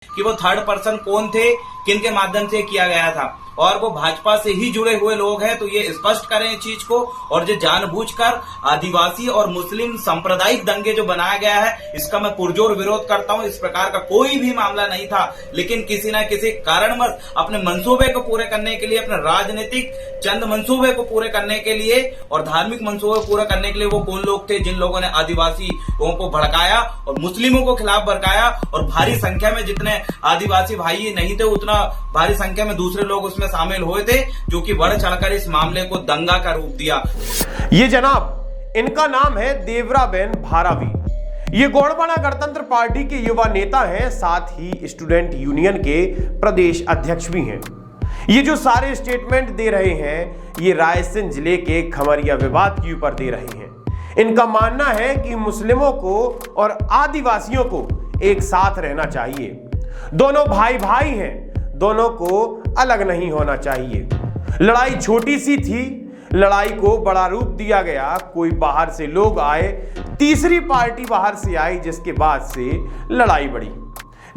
कि वो third person कौन थे, किन के माध्यम से किया गया था, और वो भाजपा से ही जुड़े हुए लोग हैं, तो ये स्पष्ट करें इस चीज को। और जो जानबूझकर आदिवासी और मुस्लिम सांप्रदायिक दंगे जो बनाया गया है, इसका मैं पुरजोर विरोध करता हूं। इस प्रकार का कोई भी मामला नहीं था, लेकिन किसी न किसी कारणवश अपने मंसूबे को पूरे करने के लिए, अपने राजनीतिक चंद मंसूबे को पूरे करने के लिए और धार्मिक मंसूबे पूरे करने के लिए वो कौन लोग थे जिन लोगों ने आदिवासियों को भड़काया और मुस्लिमों को खिलाफ भड़काया, और भारी संख्या में जितने आदिवासी भाई नहीं थे उतना भारी संख्या में दूसरे लोग उसमें शामिल हुए थे, जो कि बढ़ चढ़कर इस मामले को दंगा का रूप दिया। ये जनाब, इनका नाम है देवराबेन भारवी। ये गोंडवाना गणतंत्र पार्टी के युवा नेता हैं, साथ ही स्टूडेंट यूनियन के प्रदेश अध्यक्ष भी हैं। ये जो सारे स्टेटमेंट दे रहे हैं, ये रायसेन जिले के खमरिया विवाद के ऊपर दे रहे हैं। इनका मानना है कि मुस्लिमों को और आदिवासियों को एक साथ रहना चाहिए, दोनों भाई भाई हैं, दोनों को अलग नहीं होना चाहिए। लड़ाई छोटी सी थी, लड़ाई को बड़ा रूप दिया गया। कोई बाहर से लोग आए, तीसरी पार्टी बाहर से आई, जिसके बाद से लड़ाई बढ़ी।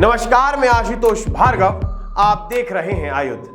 नमस्कार, मैं आशुतोष भार्गव, आप देख रहे हैं आयुध।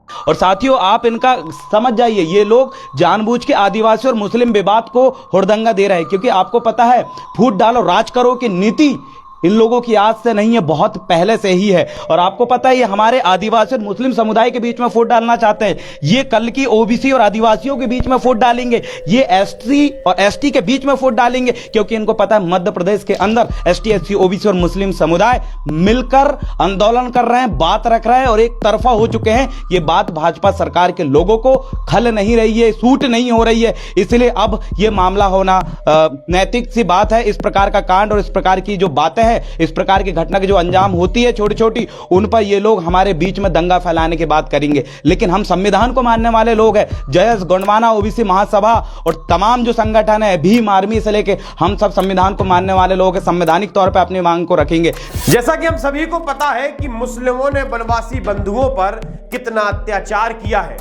और साथियों, आप इनका समझ जाइए, ये लोग जानबूझ के आदिवासी और मुस्लिम विवाद को हुड़दंगा दे रहे हैं, क्योंकि आपको पता है फूट डालो राज करो की नीति इन लोगों की आज से नहीं है, बहुत पहले से ही है। और आपको पता है ये हमारे आदिवासी और मुस्लिम समुदाय के बीच में फूट डालना चाहते हैं, ये कल की ओबीसी और आदिवासियों के बीच में फूट डालेंगे, ये एससी और एसटी के बीच में फूट डालेंगे, क्योंकि इनको पता है मध्य प्रदेश के अंदर एसटी, एससी, ओबीसी और मुस्लिम समुदाय मिलकर आंदोलन कर रहे हैं, बात रख रहे हैं और एक तरफा हो चुके हैं। ये बात भाजपा सरकार के लोगों को खल नहीं रही है, सूट नहीं हो रही है, इसलिए अब यह मामला होना नैतिक सी बात है। इस प्रकार का कांड और इस प्रकार की जो बातें हैं, इस प्रकार की घटना की जो अंजाम होती है छोटी छोटी, उन पर ये लोग हमारे बीच में दंगा फैलाने की बात करेंगे। लेकिन हम संविधान को मानने वाले लोग हैं। जयस गोंडवाना ओबीसी महासभा और तमाम जो संगठन है, भीम आर्मी से लेके, हम सब संविधान को मानने वाले लोग हैं, संवैधानिक तौर पर अपनी मांग को रखेंगे। जैसा कि हम सभी को पता है कि मुस्लिमों ने बनवासी बंधुओं पर कितना अत्याचार किया है।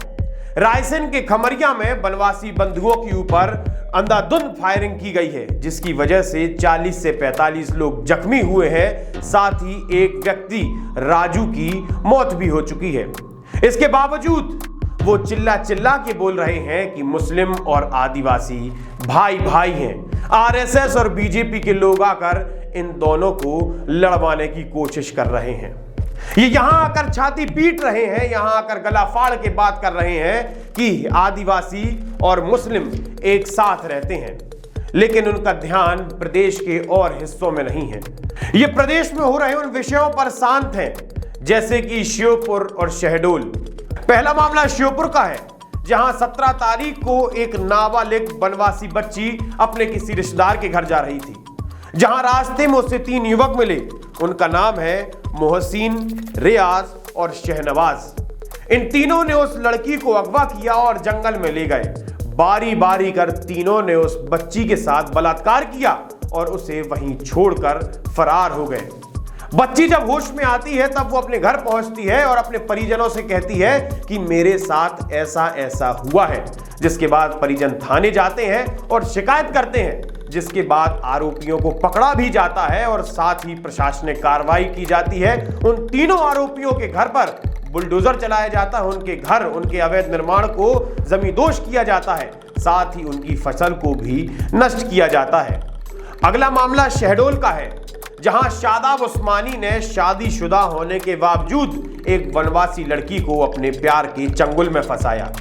रायसेन के खमरिया में बनवासी बंधुओं के ऊपर अंधाधुंध फायरिंग की गई है, जिसकी वजह से 40 से 45 लोग जख्मी हुए हैं, साथ ही एक व्यक्ति राजू की मौत भी हो चुकी है। इसके बावजूद वो चिल्ला चिल्ला के बोल रहे हैं कि मुस्लिम और आदिवासी भाई भाई हैं। आरएसएस और बीजेपी के लोग आकर इन दोनों को लड़वाने की कोशिश कर रहे हैं। ये यहां आकर छाती पीट रहे हैं, यहां आकर गला फाड़ के बात कर रहे हैं कि आदिवासी और मुस्लिम एक साथ रहते हैं, लेकिन उनका ध्यान प्रदेश के और हिस्सों में नहीं है। ये प्रदेश में हो रहे उन विषयों पर शांत हैं, जैसे कि श्योपुर और शहडोल। पहला मामला श्योपुर का है, जहां 17 तारीख को एक नाबालिग बनवासी बच्ची अपने किसी रिश्तेदार के घर जा रही थी, जहां रास्ते में उससे 3 युवक मिले। उनका नाम है मोहसिन, रियाज और शहनवाज। इन तीनों ने उस लड़की को अगवा किया और जंगल में ले गए। बारी बारी कर तीनों ने उस बच्ची के साथ बलात्कार किया और उसे वहीं छोड़कर फरार हो गए। बच्ची जब होश में आती है तब वो अपने घर पहुंचती है और अपने परिजनों से कहती है कि मेरे साथ ऐसा ऐसा हुआ है, जिसके बाद परिजन थाने जाते हैं और शिकायत करते हैं, जिसके बाद आरोपियों को पकड़ा भी जाता है और साथ ही प्रशासनिक कार्रवाई की जाती है। उन तीनों आरोपियों के घर पर बुलडोजर चलाया जाता है, उनके घर, उनके अवैध निर्माण को जमींदोज किया जाता है, साथ ही उनकी फसल को भी नष्ट किया जाता है। अगला मामला शहडोल का है, जहां शादाब उस्मानी ने शादीशुदा होने के बावजूद एक वनवासी लड़की को अपने प्यार के चंगुल में फंसाया,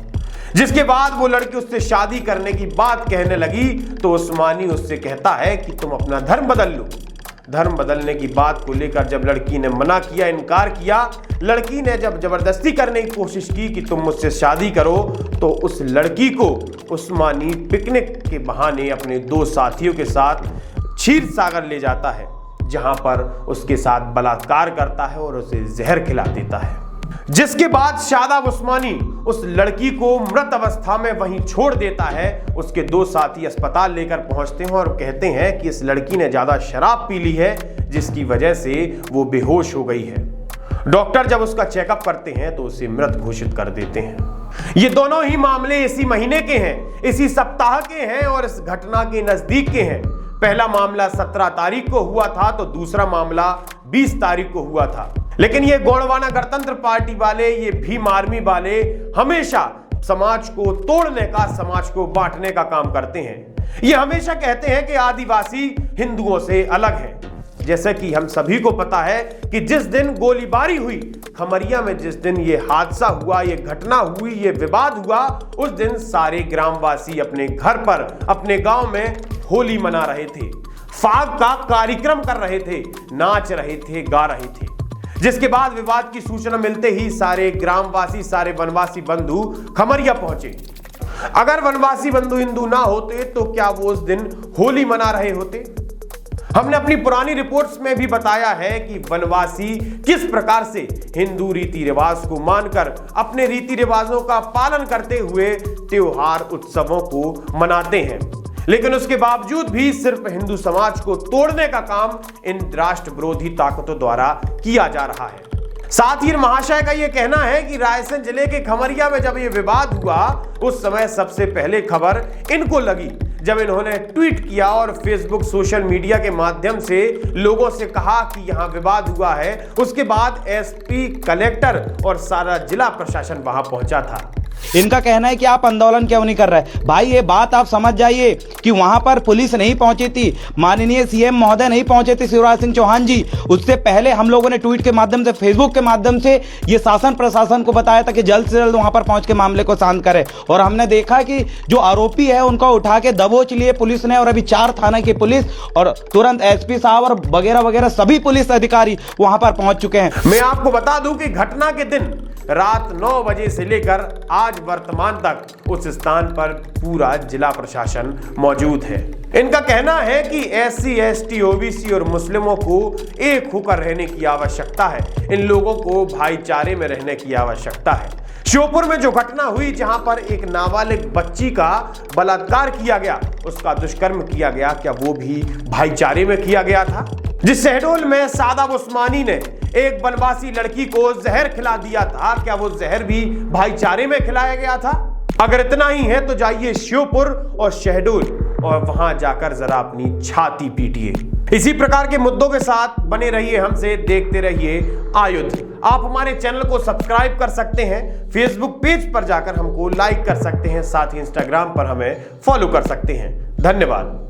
जिसके बाद वो लड़की उससे शादी करने की बात कहने लगी तो उस्मानी उससे कहता है कि तुम अपना धर्म बदल लो। धर्म बदलने की बात को लेकर जब लड़की ने मना किया, इनकार किया, लड़की ने जब जबरदस्ती करने की कोशिश की कि तुम मुझसे शादी करो, तो उस लड़की को उस्मानी पिकनिक के बहाने अपने 2 साथियों के साथ क्षीर सागर ले जाता है, जहां पर उसके साथ बलात्कार करता है और उसे जहर खिला देता है। जिसके बाद शादाब उस्मानी उस लड़की को मृत अवस्था में वहीं छोड़ देता है। उसके 2 साथी अस्पताल लेकर पहुंचते हैं और कहते हैं कि इस लड़की ने ज्यादा शराब पी ली है, जिसकी वजह से वो बेहोश हो गई है। डॉक्टर जब उसका चेकअप करते हैं तो उसे मृत घोषित कर देते हैं। ये दोनों ही मामले इसी महीने के हैं, इसी सप्ताह के हैं और इस घटना के नजदीक के हैं। पहला मामला 17 तारीख को हुआ था तो दूसरा मामला 20 तारीख को हुआ था। लेकिन ये गोंडवाना गणतंत्र पार्टी वाले, ये भीम आर्मी वाले हमेशा समाज को तोड़ने का, समाज को बांटने का काम करते हैं। ये हमेशा कहते हैं कि आदिवासी हिंदुओं से अलग है। जैसे कि हम सभी को पता है कि जिस दिन गोलीबारी हुई खमरिया में, जिस दिन ये हादसा हुआ, ये घटना हुई, ये विवाद हुआ, उस दिन सारे ग्रामवासी अपने घर पर, अपने गांव में होली मना रहे थे, फाग का कार्यक्रम कर रहे थे, नाच रहे थे, गा रहे थे। जिसके बाद विवाद की सूचना मिलते ही सारे ग्रामवासी, सारे वनवासी बंधु खमरिया पहुंचे। अगर वनवासी बंधु हिंदू ना होते तो क्या वो उस दिन होली मना रहे होते? हमने अपनी पुरानी रिपोर्ट्स में भी बताया है कि वनवासी किस प्रकार से हिंदू रीति रिवाज को मानकर अपने रीति रिवाजों का पालन करते हुए त्योहार उत्सवों को मनाते हैं। लेकिन उसके बावजूद भी सिर्फ हिंदू समाज को तोड़ने का काम इन राष्ट्र विरोधी ताकतों द्वारा किया जा रहा है। साथ ही महाशय का यह कहना है कि रायसेन जिले के खमरिया में जब यह विवाद हुआ उस समय सबसे पहले खबर इनको लगी जब इन्होंने ट्वीट किया और फेसबुक, सोशल मीडिया के माध्यम से लोगों से कहा कि यहां विवाद हुआ है। उसके बाद एसपी, कलेक्टर और सारा जिला प्रशासन वहां पहुंचा था। इनका कहना है कि आप आंदोलन क्यों नहीं कर रहे। भाई ये बात आप समझ जाइए कि वहां पर पुलिस नहीं पहुंची थी, माननीय सीएम महोदय नहीं पहुंचे थे शिवराज सिंह चौहान जी। उससे पहले हम लोगों ने ट्वीट के माध्यम से, फेसबुक के माध्यम से ये शासन प्रशासन को बताया था कि जल्द से जल्द वहां पर पहुंच के मामले को शांत करें। और हमने देखा कि जो आरोपी है उनको उठा के दबोच लिए पुलिस ने, और अभी 4 थाना की पुलिस और तुरंत एसपी साहब और वगैरह वगैरह सभी पुलिस अधिकारी वहां पर पहुंच चुके हैं। मैं आपको बता दूं कि घटना के दिन रात 9 बजे से लेकर आज वर्तमान तक उस स्थान पर पूरा जिला प्रशासन मौजूद है। इनका कहना है कि SC, ST, OBC और मुस्लिमों को एक होकर रहने की आवश्यकता है। इन लोगों को भाईचारे में रहने की आवश्यकता है। श्योपुर में जो घटना हुई जहां पर एक नाबालिग बच्ची का बलात्कार किया गया, उसका दुष्कर्म किया गया, क्या वो भी भाईचारे में किया गया था? जिस शहडोल में सादाब उस्मानी ने एक वनवासी लड़की को जहर खिला दिया था, क्या वो जहर भी भाईचारे में खिलाया गया था? अगर इतना ही है तो जाइए श्योपुर और शहडोल और वहां जाकर जरा अपनी छाती पीटिए। इसी प्रकार के मुद्दों के साथ बने रहिए हमसे, देखते रहिए आयुध। आप हमारे चैनल को सब्सक्राइब कर सकते हैं, फेसबुक पेज पर जाकर हमको लाइक कर सकते हैं, साथ ही इंस्टाग्राम पर हमें फॉलो कर सकते हैं। धन्यवाद।